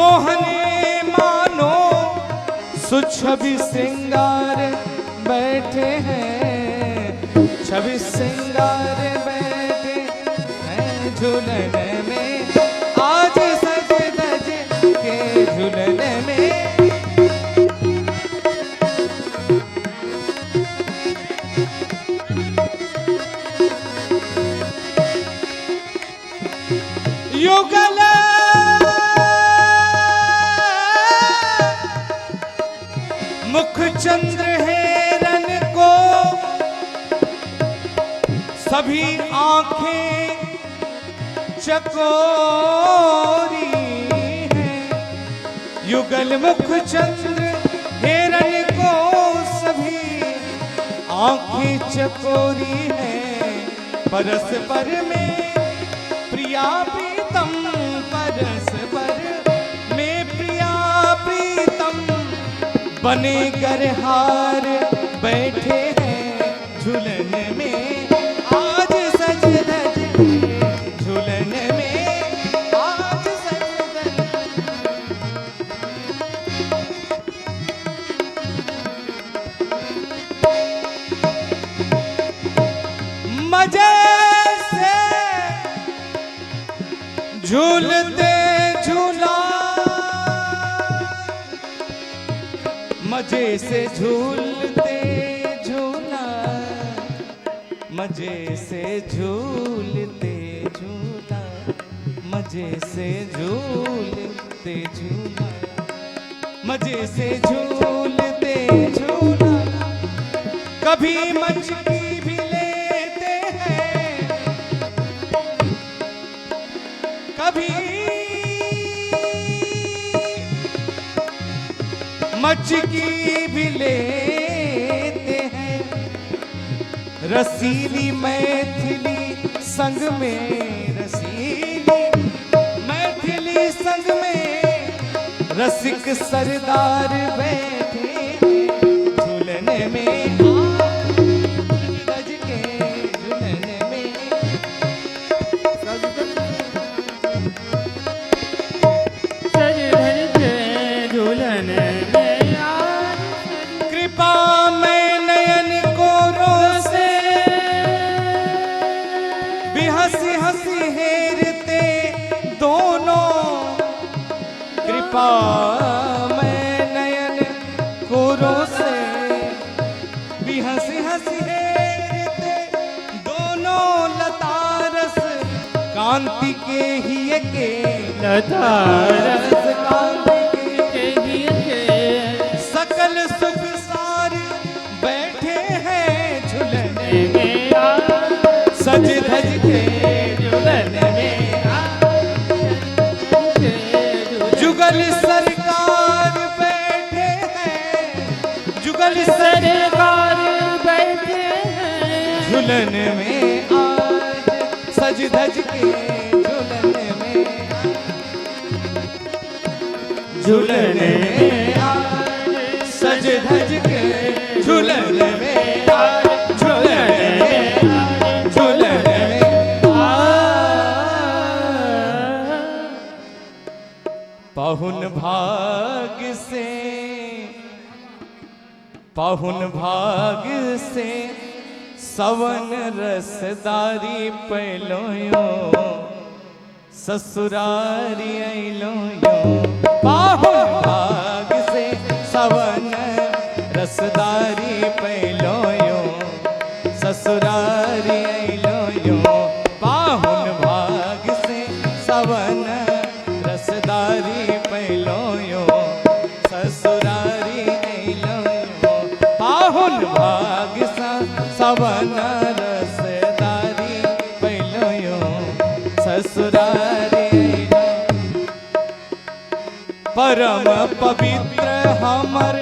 मोहने मानो सुछवि श्रृंगार बैठे हैं, छवि श्रृंगार बैठे हैं झूलन में, आज सज धज के झूलन में। युगल मुख चंद्र हेरन को सभी आंखें चकोरी हैं, युगल मुख चंद्र हेरन को सभी आंखें चकोरी हैं, परस्पर में प्रिया प्रीतम, परस्पर में प्रिया प्रीतम बने गरहार बैठे हैं झूलन में, आज सज धज के झूलन में, आज सज धज। मजे से झूलते झूला, मजे से झूलते झूला, मजे से झूलते झूला, मजे से झूलते झूला, मजे से झूलते झूला, कभी मचकी भी लेते हैं, कभी मचकी भी लेते हैं, रसीली मैथिली संग में, रसीली मैथिली संग में रसिक सरदार बैठे झूलन में, सज के झूलन में, सज धज के झूलन में, कृपा में नयन को रोसे भी हंसी हंसी हेरते दोनों, कृपा में नयन को रोसे भी हंसी हंसी हेरते दोनों, लतारस कांति के ही के, लतारस कांति के ही के, सकल सुख सार बैठे हैं झूलन में, सज धज के झूलन में, जुगल सरकार बैठे हैं, जुगल सरकार बैठे हैं झूलन में, आज सज धज के झूलन में, झूलन में आज सज धज के झूलन में, आज झूलन में, झूलन में पाहुन भाग से, पाहुन भाग से सवन रसदारी पैलोयो, ससुरारी अइलोयो, पाहुन भाग से सवन रसदारी पैलोयो, ससुरारी अइलोयो, पाहुन भाग से सवन रसदारी पैलोयो, ससुरारी अइलोयो, पाहुन भाग से सवन रसदारी पैलोयो, ससुरारी अइलोयो, परम पवित्र हमर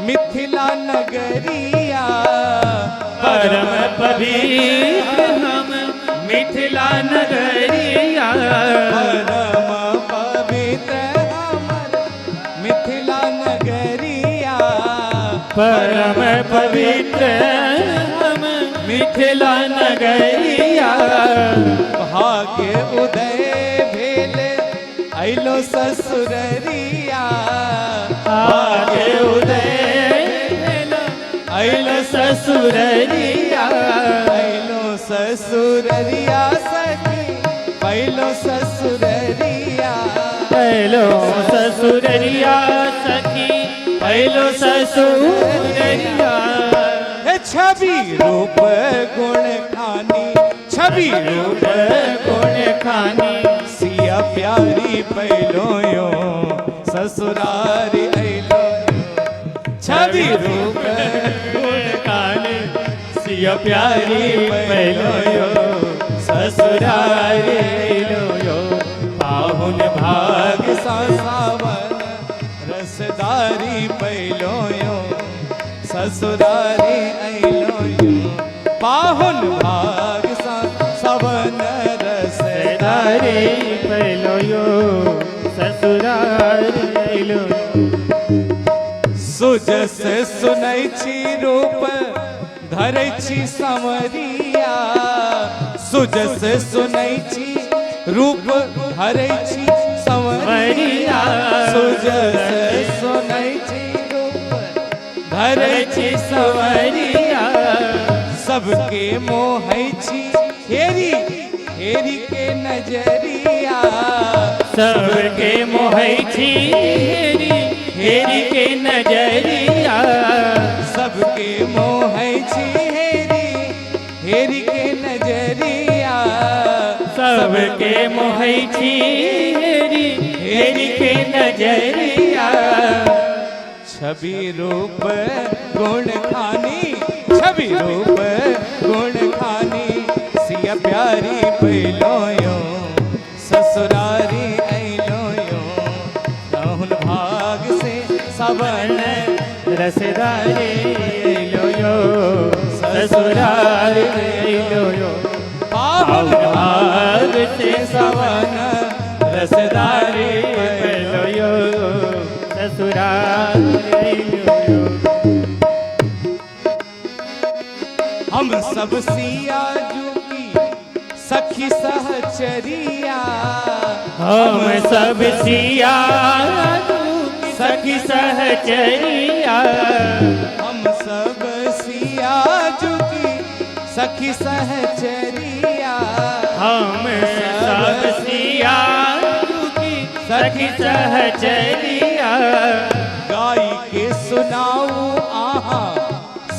मिथिला नगरिया, परम पवित्र हम मिथिला नगरिया, परम पवित्र हमर मिथिला नगरिया, परम पवित्र हम मिथिला नगरिया, भाग्य उदय भेल अइलो ससुररिया आज उदय अइलो ससुररिया अइलो ससुररिया सखी पहलो ससुररिया पहलो ससुररिया सखी पहलो ससुररिया छवि रूप गुण खानी छवि रूप गुण खानी सिया प्यारी पहलो यो ससुरारी अइलो छवि रूप गुण खानी सिया प्यारी पहलो यो ससुरारी अइलो यो पाहुन भाग सावन रसदारी पहलो यो ससुरारी अइलो यो पाहुन भाग सावन रसदारी पहलो यो ससुरारी अइलो सुजस सुनै छी रूप धरै छी समरिया सुजस सुनै छी रूप धरै छी समरिया सुजस सुनै छी रूप धरै छी समरिया सबके मोहै छी हेरी हेरी के नजरिया सबके मोहै छी हेरी हेरी के नजरिया सबके मोहै छी हेरी हेरी के नजरिया सबके मोहै छी हेरी हेरी के नजरिया छवि रूप गुण खानी छवि रूप गुण खानी सिया प्यारी पहलो यो ससुरारी अइलो यो राहुल भाग से सावन रसदारी अइलो यो ससुरारी अइलो यो पाहुन भाग से सावन रसदारी अइलो यो ससुरारी अइलो यो हम सब सिया की सखी सहचरिया हम सब सिया सखी सहचरिया हम सब सिया की सखी सहचरिया हम सब सिया की सखी सहचरिया गाई के सुनाऊ आहा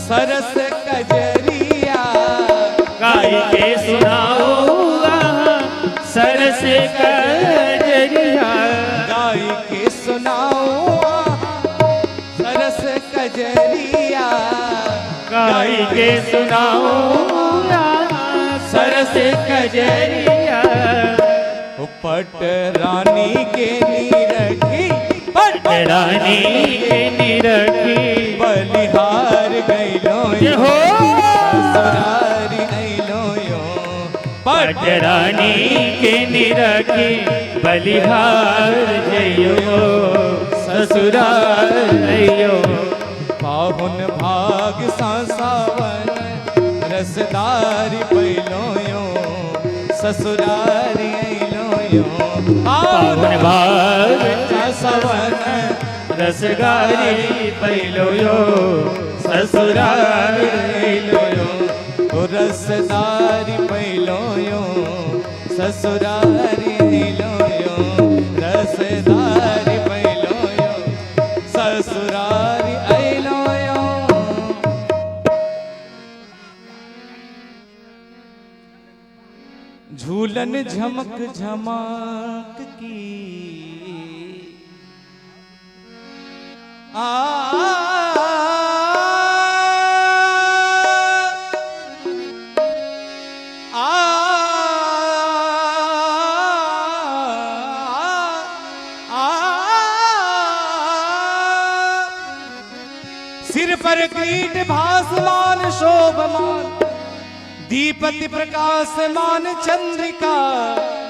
सरस कजरिया गाय के सुनाओ सरस कजरिया गाई के सुनाऊ आहा सरस कजरिया गाय के सुनाओ सरस कजरिया पट रानी के नीरखी पट रानी के निरखी बलिहार गइलो हो ससुरारी अइलो यो पट रानी के निरखी बलिहार जइयो ससुराल जइयो पाहुन भाग सावन रसदारी पहलो यो ससुरारी अइलो यो पावन भाग सावन रसगारी पहलो यो ससुराल अइलो यो रसदारी पहलो यो ससुरारी अइलो यो रसदारी पहलो यो ससुरारी अइलो यो झूलन झमक झमक की सिर पर किरीट भासमान शोभमान दीपति प्रकाशमान चंद्रिका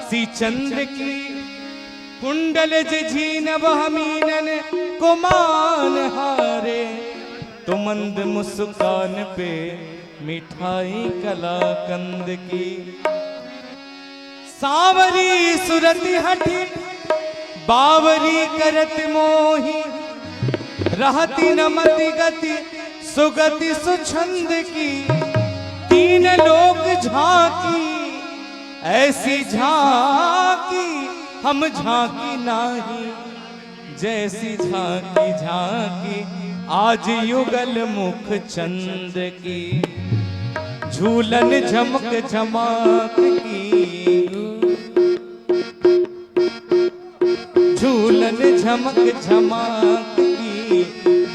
सी चंद्र की कुंडल झीन वह मीनन कुमान हारे तो मंद मुस्कान पे मिठाई कलाकंद की सांवरी सुरति हठी बावरी करत मोही रहती न मति गति सुगति सुछंद की तीन लोक झांकी ऐसी झांकी हम झांकी नाही जैसी झांकी झांकी आज युगल मुख चंद की झूलन झमक झमाक की झूलन झमक झमाक की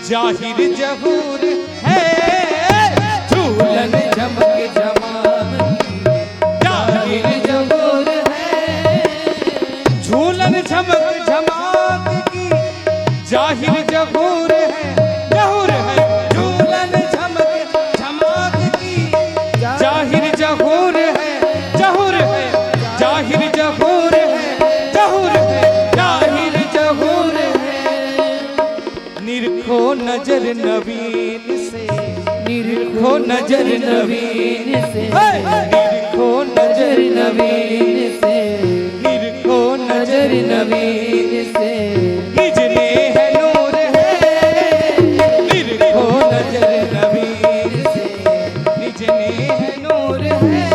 जाहिर जहूर है झूलन झमक झमाक की जाहिर जहूर है झूलन झमक झमाक की जाहिर जहूर है जहूर है झूलन झमक झमाक की जाहिर जहूर है जहूर है जाहिर जहूर है जहूर है जाहिर जहूर है निरखो नजर नवीन से निरखो नजर नवीन से निरखो नजर नवीन से निरखो नजर नवीन से निजने है नूर है निरखो नजर नवीन से निजने है नूर है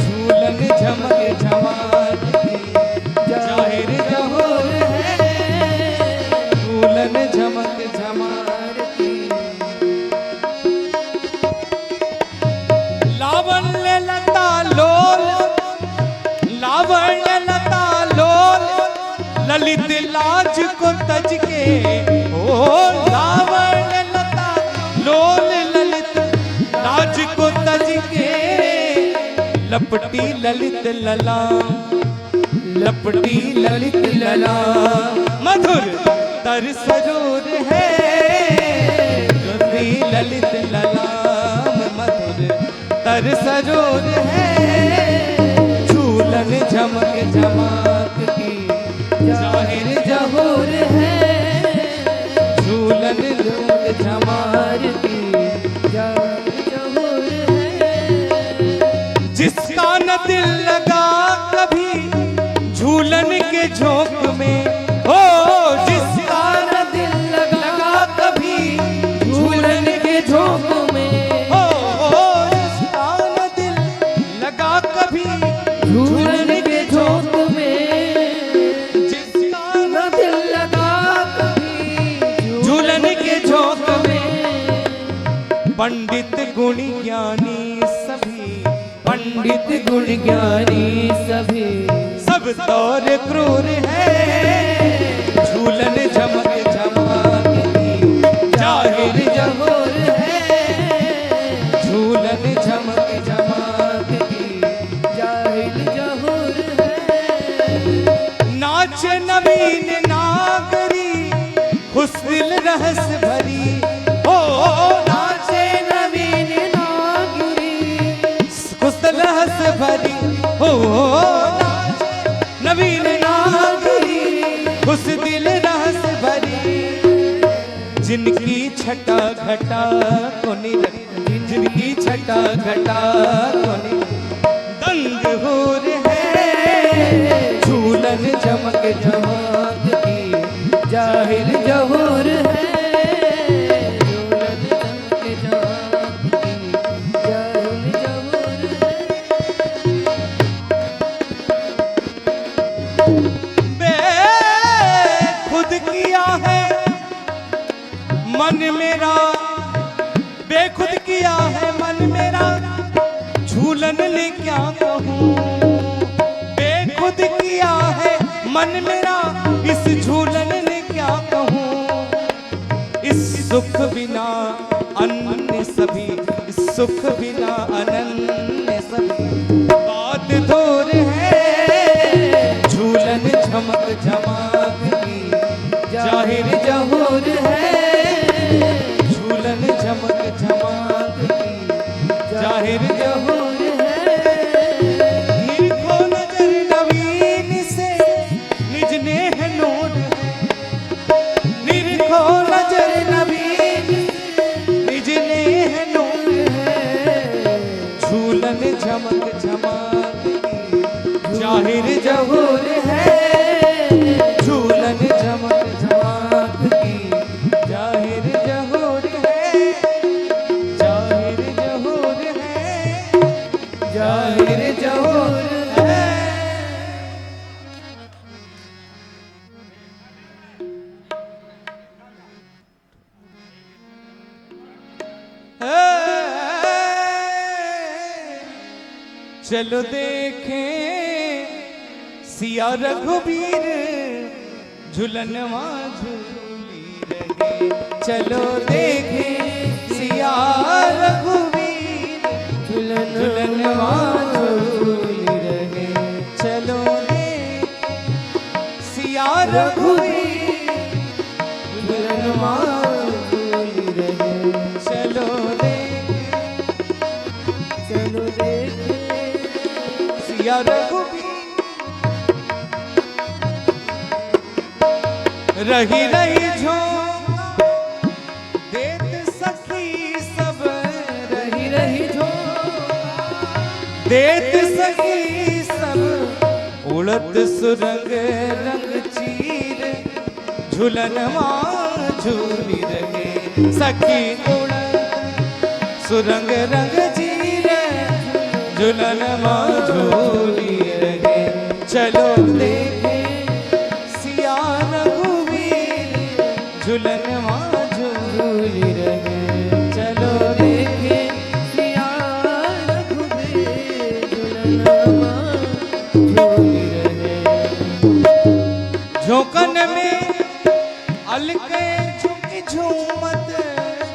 झूलन झमक झमाक की जाहिर जहूर है झूलन झमक झमार की लावण्य लता लोल लावण्य लता लोल ललित लाज को तज के ओ लावण्य लता लोल ललित लाज को तज के लपटी ललित लला लपटी ललित लला मधुर तर सरूर है लपटी ललित लला मधुर तर सरूर है झूलन झमक झमाक की जाहिर जहूर है झूलन झमक झमार की जाहिर जहूर है जिसका न दिल लगा कभी झूलन के झोंक में हो जिसका न दिल लगा कभी झूलन के झोंक में हो जिसका न दिल लगा कभी झूलन के झोंक में जिसका न दिल लगा कभी झूलन के झोंक में पंडित गुणी ज्ञानी सभी पंडित गुण ज्ञानी सभी सब तौर क्रूर है झूलन झमक झमाक की जाहिर जहूर है झूलन झमक झमाक की जाहिर जहूर है नाच नवीन नागरी हुस्न रहस भरी ओ नाचे नवीन नागरी हुस्न रहस भरी हो नवीन नागरी उस दिल रहस भरी जिनकी छटा घटा को जिनकी छटा घटा को दंग हूर है झूलन झमक झमाक की जाहिर जहूर है झूलन झमक झमाक की जाहिर जहूर है खुद किया है मन मेरा बेखुद किया है मन मेरा झूलन ने क्या कहूँ बेखुद किया है मन मेरा इस झूलन ने क्या कहूँ इस सुख बिना अन्य सभी इस सुख बिना अनन्य सभी बात दूर है झूलन झमक झमाक की जाहिर जहूर है झूलन झमक झमाक की जाहिर जहूर है निरखो नजर नवीन से निज नेह नूर निरखो नजर नवीन निज नेह नूर है झूलन झमक झमाक की जाहिर जहूर है चलो देखें सिया रघुबीर झूलनवा झूली रहे। चलो देखें सिया रघुबीर झूलनवा झूली रहे। चलो देखें सिया रघुबीर झूलनवा झूली रहे। चलो देखें सिया रघुबीर रही रही झोंका देत सखी सब। रही रही झोंका देत सखी सब। उड़त सुरंग रंग चीर झूलनवा झूली रहे। सखी उड़त सुरंग रंग चीर झूलनवा झूली रहे। चलो देखे सिया रघुबीर झूलनवा झूली रहे। चलो देखे सिया रघुबीर झूलनवा झूली रहे। झोंकन में अलके झुकी झूमत।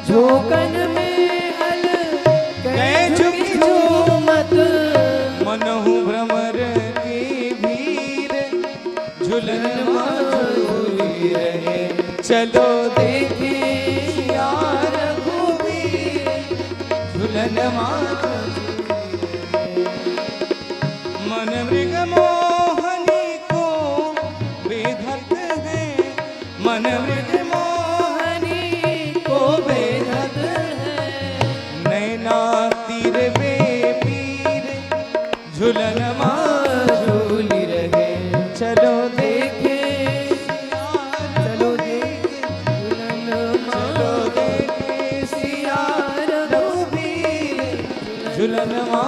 झोंकन में अलके झुकी झूमत। मनहु भ्रमर की भीर झूलनवा झूली रहे। चलो देखे सिया रघुबीर झूलनवा झूली रहे। मन मृग मोहनी को बेधत है। मन मृग मोहनी को बेधत है। नैना तीर बेपीर झूलनवा झूली रहे। चलो देखे चलो देखे सिया रघुबीर झूलनवा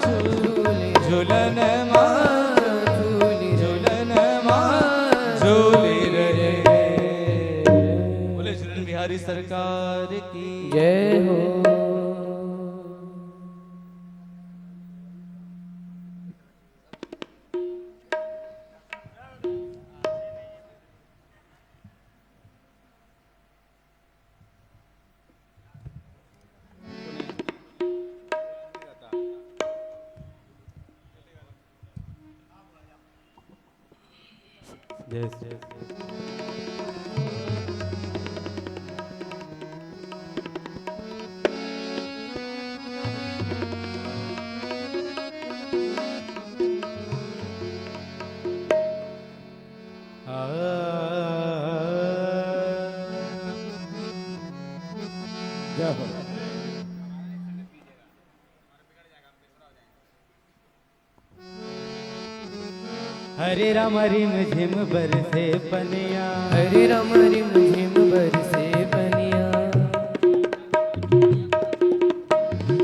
झूली झूलनवा झूली झूलनवा झूली रहे। बोले झूलन बिहारी सरकार की जय हो। जय हरे राम रिम झिम बरसे पनिया। हरे राम रिम झिम बरसे पनिया।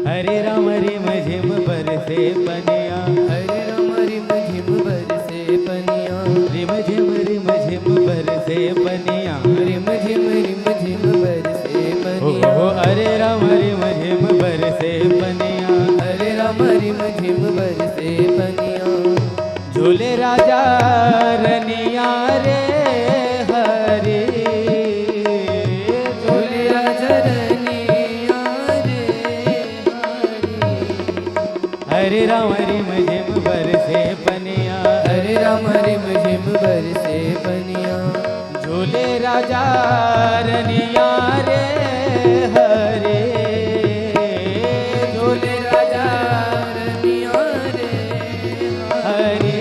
हरे राम रिम झिम बरसे पनिया। हरे राम रिम झिम बरसे पनिया। रिम झिम बरसे पनिया। रिम झिम बरसे पनिया। ओ हरे राम रिम झिम बरसे पनिया। हरे राम रिम झिम बरसे पनिया। झूले राजा रनिया रे हरे। झूले राजा रनिया रे हरे। हरे राम रिम झिम बरसे पनिया। हरे राम रिम झिम बरसे पनिया। झूले राजा रनिया रे हरे। झूले राजा रनिया रे हरे।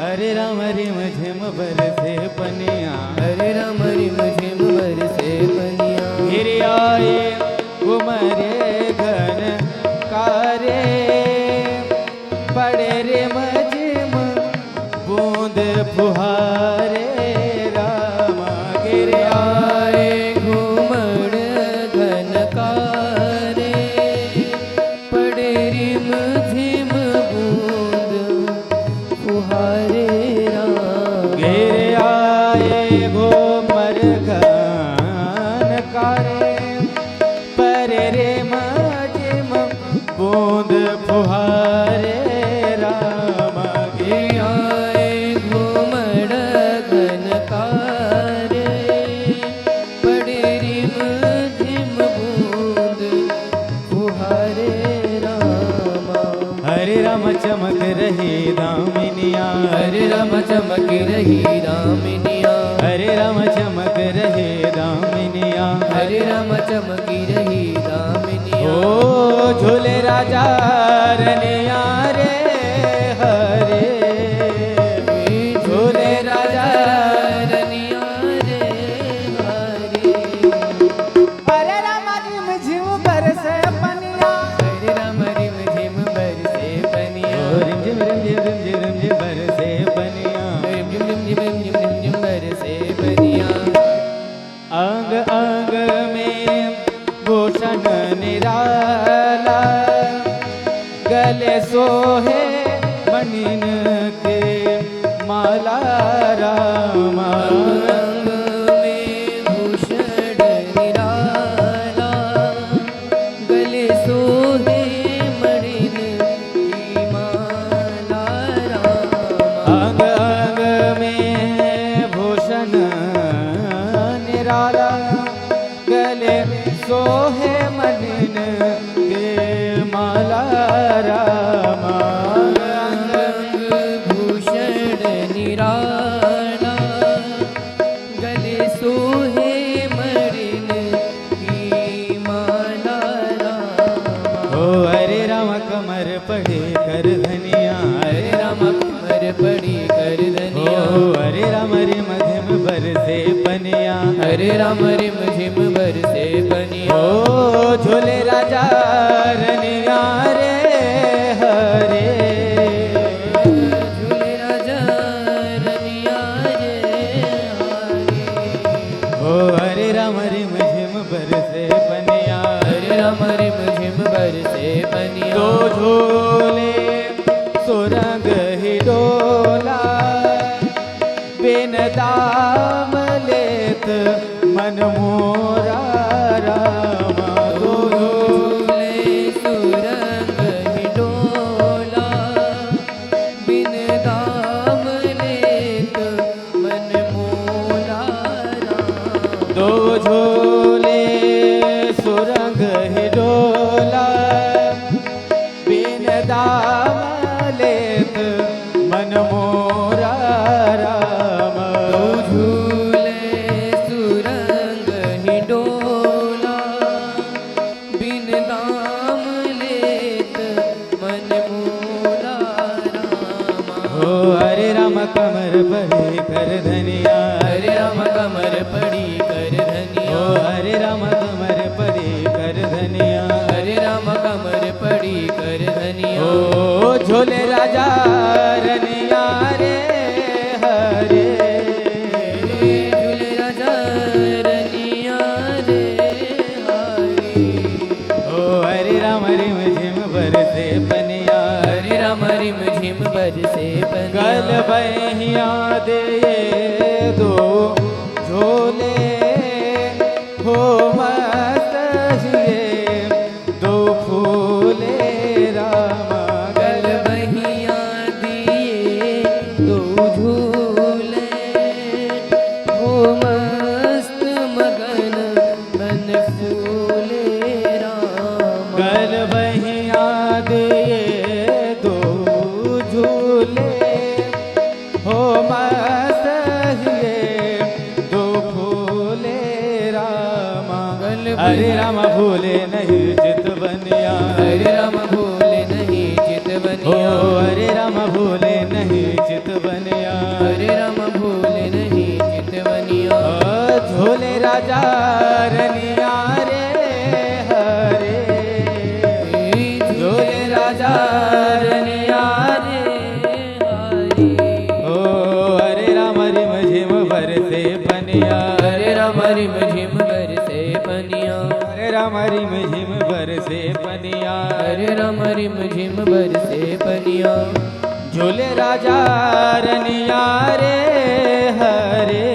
हरे राम रिम झिम बरसे पनिया। हरे राम रिम झिम बरसे पनिया। फिर आए उमरे घन कारे। पड़े रे मझिम बूंद फुहारे। रामा गिर आए घूम चमक रही दामिनिया, हरे राम चमक रहे दामिनिया, हरे राम चमकी रही दामिनिया। ओ झूले राजा रनिया रे हरे, झूले राजा रनिया रे हरे। हरे राम रिम झिम बरसे पनिया, हरे राम रिम झिम बरसे पनिया, रिम झिम रिम झिम रिम झिम रिम झिम बरसे पनिया, रिम झिम रिम झिम रिम झिम रिम झिम बरसे पनिया। अंग अंग में भूषण निराला, गले सोहे मणिन के माला रामा, अंग में भूषण निराला, गले सोहे मणिन की माला रामा। अंग अंग में भूषण निराला, गले सोहे मणिन के माला रामा, अंग भूषण निराला, गले सोहे मणिन की माला रामा। ओ हरे राम कमर पड़े कर धनिया, हरे राम कमर पड़ी कर धनिया, ओ हरे राम रिम झिम बरसे पनिया, हरे राम रिम झिम बरसे पनिया। ओ झूले राजा रनिया रे हरे, झूले राजा रनिया रे हरे। ओ हरे राम रिम झिम बरसे पनिया, हरे राम रिम झिम बरसे पनिया। दो झूले सुरंग ही डोला, बिन दाम लेत मन मोरा रामा, दो झूले सुरंग ही डोला, बिन दाम लेत मन मोला रामा। दो झूले सुरंग ही डोला, बिन दाम लेत मन मोरा रामा, झूले सुरंग ही डोला, बिन दाम लेत मन मोला रामा। ओ हरे राम कमर पड़े कर धनिया, हरे राम कमर पड़ी कर धनिया, ओ हरे राम कमर पड़े कर धनिया, हरे राम कमर पड़ी कर धनिया। ओ झोले राजा रनिया रे हरे, झूले राजा रनिया रे हरे। ओ हरे राम रिम झिम बरसे पनिया, हरे राम रिम झिम बरसे पनिया। गल बहिया दे दो झोले, हो मस्त हिये दो फूले रामा, गल बहिया दिए दो झूले, हो मस्त मगन बन फूले रामा। गल बहिया दे दो झूले, हो मस्त हिये दो फूले रामा, हरे राम भूले नहीं चित बनिया, हरे राम भूले नहीं चित ओ बनिया, हरे राम भूले नहीं चित बनिया, हरे राम भूले नहीं चित बनिया। ओ झोले राजा रनिया रे हरे, झोले राजा रनिया रे हरे। ओ हरे राम रिम झिम बरसे पनिया, हरे राम रिम झिम बरसे पनिया, हरे राम रिम झिम बरसे पनिया, हरे राम रिम झिम बरसे पनिया। झूले राजा रनिया रे हरे,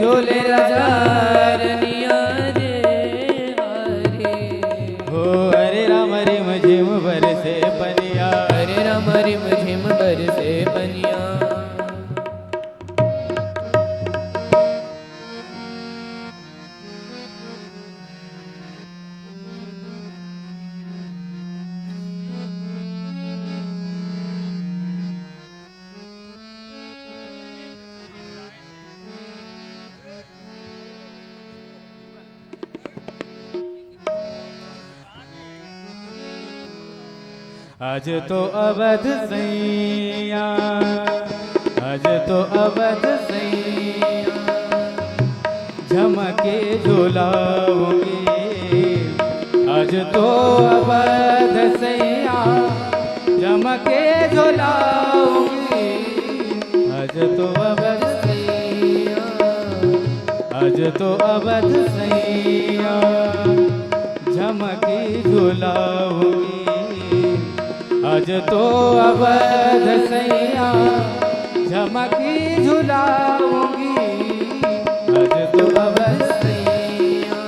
झूले राजा रनिया रे हरे। हो हरे राम रिम झिम बरसे पनिया, हरे राम रिम झिम बरसे पनिया। आज तो अवध सैया, आज तो अवध सैया, झमके झुलाऊंगी। आज तो अवध सैया, झमके झुलाऊंगी। आज तो अवध सैया, आज तो अवध सैया, झमके झुलाऊंगी। आज तो अवध सैया, झमकी झुलाऊंगी। आज तो अवध सैया,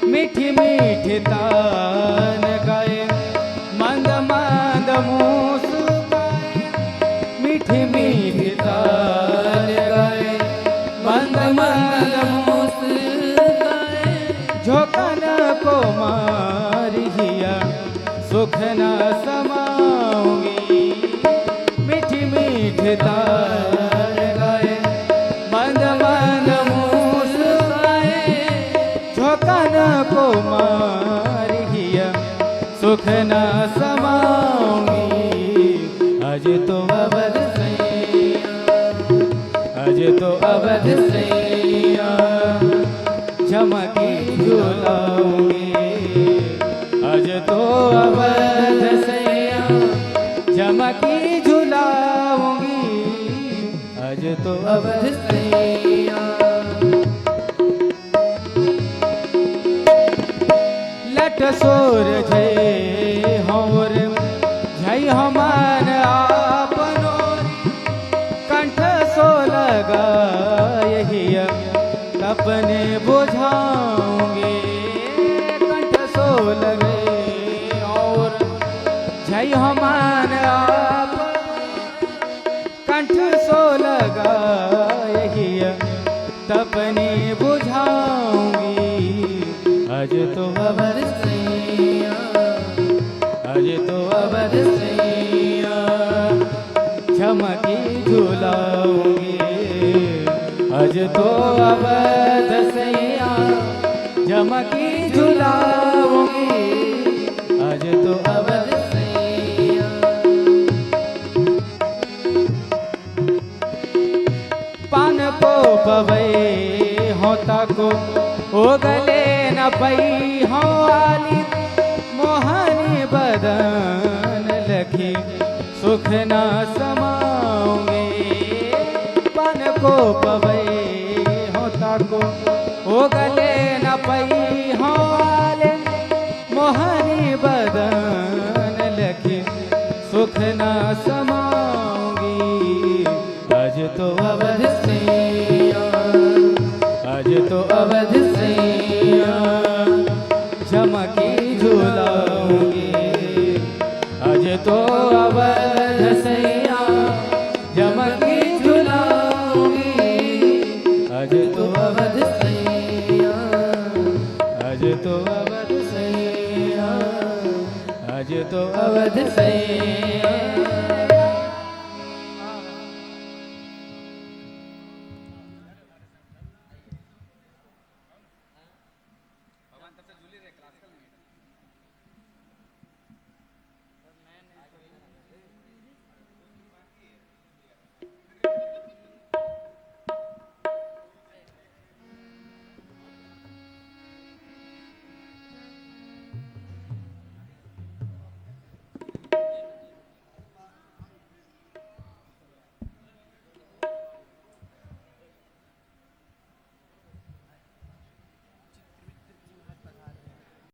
मीठी मीठी तान गाए, मंद मंद मुस्काए। मीठी मीठी तान गाए, मंद मंद मुस्काए। झोंकन को मारिया, सुख न समाऊंगी। मीठी मीठी तान गाए, मंद मंद मुस्काए। झोंकन को मारिया, सुख न समाऊंगी। आज तो अवध सैया, आज तो अवध सैया, झमकी झुलाऊंगी। आज तो अवध सैया, झमकी झुलाऊंगी। आज तो अवध सैया, लट सोर जय होर जय हमान आपनोरी। कंठ सो लगा यही अपने बुझाऊंगे। कंठ सो लगे और जय हमान आप। कंठ सो लगा यही तपने बुझाऊंगी। आज तो अवध सैया, आज तो अवध सैया, झमकी झुलाऊंगी। आज तो अवध सैया, झमकी झुलाऊंगी। आज तो अवध सैया, पान को पवई होता को ओ गले न पई हो आली। मोहनी बदन लखी सुख न समाऊंगे। पान को पवई होता को ओ गले न पई हो आले। मोहनी बदन लखी सुख न समाऊंगी। आज तो अवध सैया, आज तो अवध सैया, झमकी झुलाऊंगी। आज तो अवध सैया, झमकी झुलाऊंगी। आज तो अवध सैया, आज तो अवध सैया, आज तो अवध सैया।